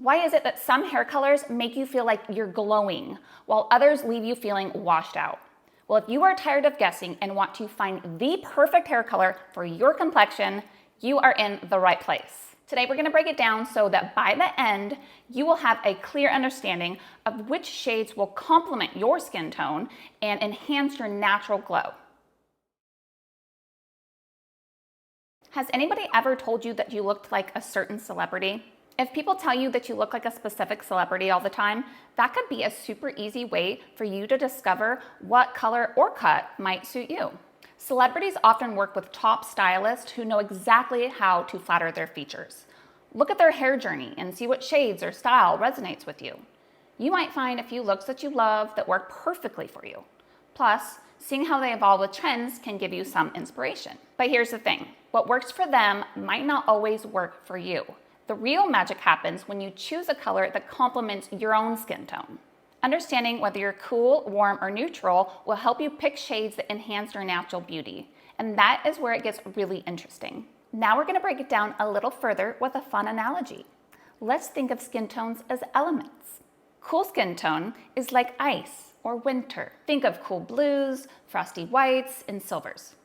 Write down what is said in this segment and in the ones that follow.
Why is it that some hair colors make you feel like you're glowing, while others leave you feeling washed out? Well, if you are tired of guessing and want to find the perfect hair color for your complexion, you are in the right place. Today, we're gonna break it down so that by the end, you will have a clear understanding of which shades will complement your skin tone and enhance your natural glow. Has anybody ever told you that you looked like a certain celebrity? If people tell you that you look like a specific celebrity all the time, that could be a super easy way for you to discover what color or cut might suit you. Celebrities often work with top stylists who know exactly how to flatter their features. Look at their hair journey and see what shades or style resonates with you. You might find a few looks that you love that work perfectly for you. Plus, seeing how they evolve with trends can give you some inspiration. But here's the thing, what works for them might not always work for you. The real magic happens when you choose a color that complements your own skin tone. Understanding whether you're cool, warm, or neutral will help you pick shades that enhance your natural beauty. And that is where it gets really interesting. Now we're gonna break it down a little further with a fun analogy. Let's think of skin tones as elements. Cool skin tone is like ice or winter. Think of cool blues, frosty whites, and silvers.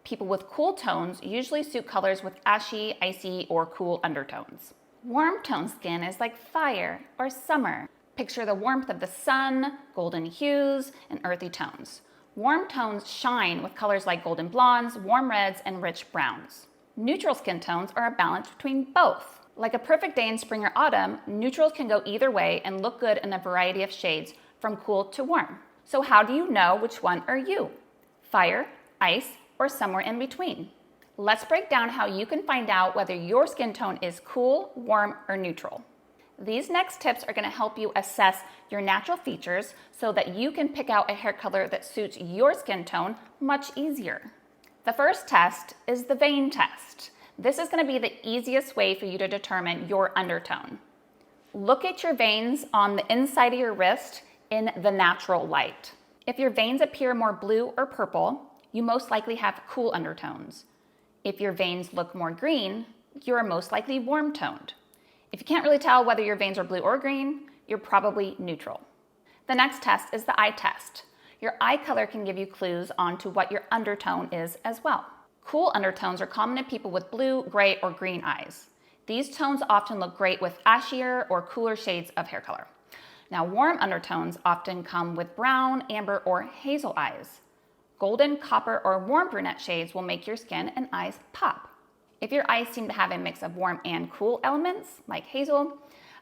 People with cool tones usually suit colors with ashy, icy, or cool undertones. Warm tone skin is like fire or summer. Picture the warmth of the sun, golden hues, and earthy tones. Warm tones shine with colors like golden blondes, warm reds, and rich browns. Neutral skin tones are a balance between both. Like a perfect day in spring or autumn, neutrals can go either way and look good in a variety of shades, from cool to warm. So how do you know which one are you? Fire, ice, or somewhere in between? Let's break down how you can find out whether your skin tone is cool, warm, or neutral. These next tips are going to help you assess your natural features so that you can pick out a hair color that suits your skin tone much easier. The first test is the vein test. This is going to be the easiest way for you to determine your undertone. Look at your veins on the inside of your wrist in the natural light. If your veins appear more blue or purple, you most likely have cool undertones. If your veins look more green, you're most likely warm toned. If you can't really tell whether your veins are blue or green, you're probably neutral. The next test is the eye test. Your eye color can give you clues onto what your undertone is as well. Cool undertones are common in people with blue, gray, or green eyes. These tones often look great with ashier or cooler shades of hair color. Now, warm undertones often come with brown, amber, or hazel eyes. Golden, copper, or warm brunette shades will make your skin and eyes pop. If your eyes seem to have a mix of warm and cool elements, like hazel,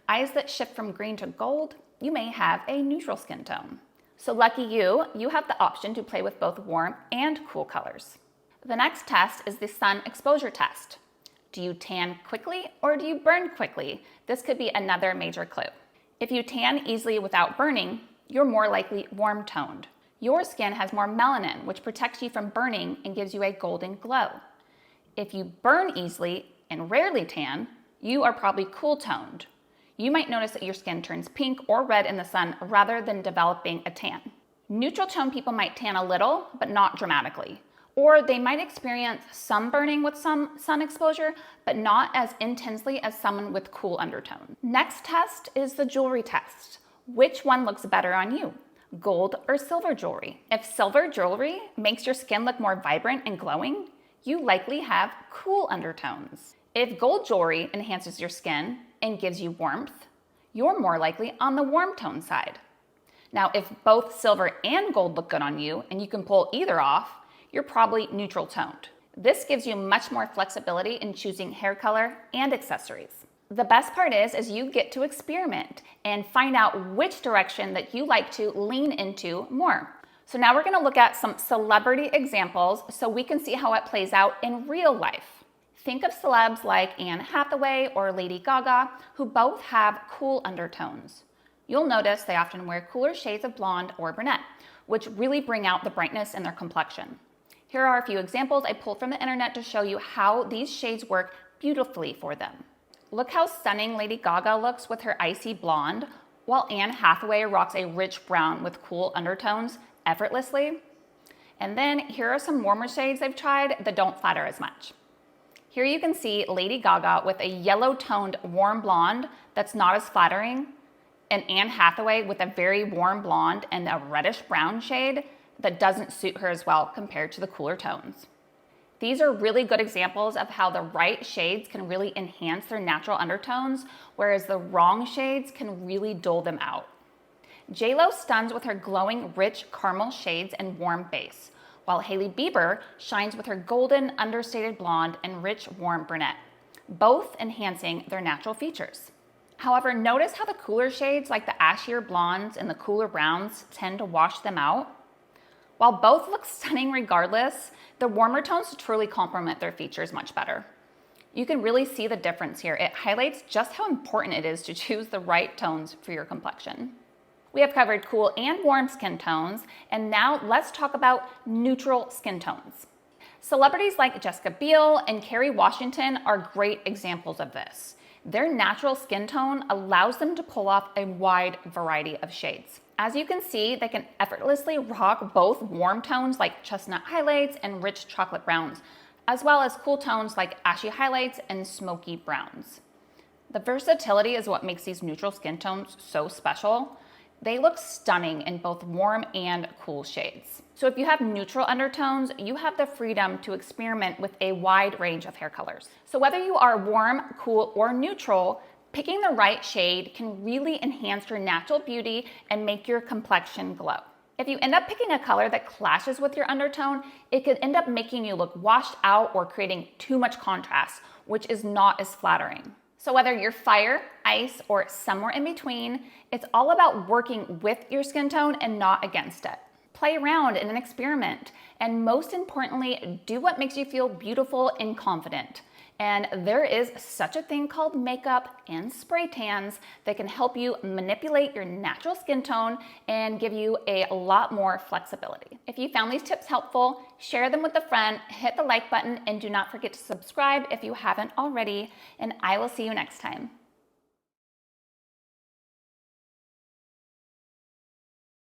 eyes that shift from green to gold, you may have a neutral skin tone. So lucky you, you have the option to play with both warm and cool colors. The next test is the sun exposure test. Do you tan quickly or do you burn quickly? This could be another major clue. If you tan easily without burning, you're more likely warm toned. Your skin has more melanin, which protects you from burning and gives you a golden glow. If you burn easily and rarely tan, you are probably cool toned. You might notice that your skin turns pink or red in the sun rather than developing a tan. Neutral tone people might tan a little, but not dramatically. Or they might experience some burning with some sun exposure, but not as intensely as someone with cool undertone. Next test is the jewelry test. Which one looks better on you? Gold or silver jewelry? If silver jewelry makes your skin look more vibrant and glowing, you likely have cool undertones. If gold jewelry enhances your skin and gives you warmth, you're more likely on the warm tone side. Now, if both silver and gold look good on you and you can pull either off, you're probably neutral toned. This gives you much more flexibility in choosing hair color and accessories. The best part is you get to experiment and find out which direction that you like to lean into more. So now we're gonna look at some celebrity examples so we can see how it plays out in real life. Think of celebs like Anne Hathaway or Lady Gaga, who both have cool undertones. You'll notice they often wear cooler shades of blonde or brunette, which really bring out the brightness in their complexion. Here are a few examples I pulled from the internet to show you how these shades work beautifully for them. Look how stunning Lady Gaga looks with her icy blonde, while Anne Hathaway rocks a rich brown with cool undertones effortlessly. And then here are some warmer shades I've tried that don't flatter as much. Here you can see Lady Gaga with a yellow-toned warm blonde that's not as flattering, and Anne Hathaway with a very warm blonde and a reddish-brown shade that doesn't suit her as well compared to the cooler tones. These are really good examples of how the right shades can really enhance their natural undertones, whereas the wrong shades can really dull them out. J.Lo stuns with her glowing, rich caramel shades and warm base, while Hailey Bieber shines with her golden, understated blonde and rich, warm brunette, both enhancing their natural features. However, notice how the cooler shades like the ashier blondes and the cooler browns tend to wash them out? While both look stunning regardless, the warmer tones truly complement their features much better. You can really see the difference here. It highlights just how important it is to choose the right tones for your complexion. We have covered cool and warm skin tones, and now let's talk about neutral skin tones. Celebrities like Jessica Biel and Kerry Washington are great examples of this. Their natural skin tone allows them to pull off a wide variety of shades. As you can see, they can effortlessly rock both warm tones like chestnut highlights and rich chocolate browns, as well as cool tones like ashy highlights and smoky browns. The versatility is what makes these neutral skin tones so special. They look stunning in both warm and cool shades. So if you have neutral undertones, you have the freedom to experiment with a wide range of hair colors. So whether you are warm, cool, or neutral, picking the right shade can really enhance your natural beauty and make your complexion glow. If you end up picking a color that clashes with your undertone, it could end up making you look washed out or creating too much contrast, which is not as flattering. So whether you're fire, ice, or somewhere in between, it's all about working with your skin tone and not against it. Play around and experiment, and most importantly, do what makes you feel beautiful and confident. And there is such a thing called makeup and spray tans that can help you manipulate your natural skin tone and give you a lot more flexibility. If you found these tips helpful, share them with a friend, hit the like button, and do not forget to subscribe if you haven't already, and I will see you next time.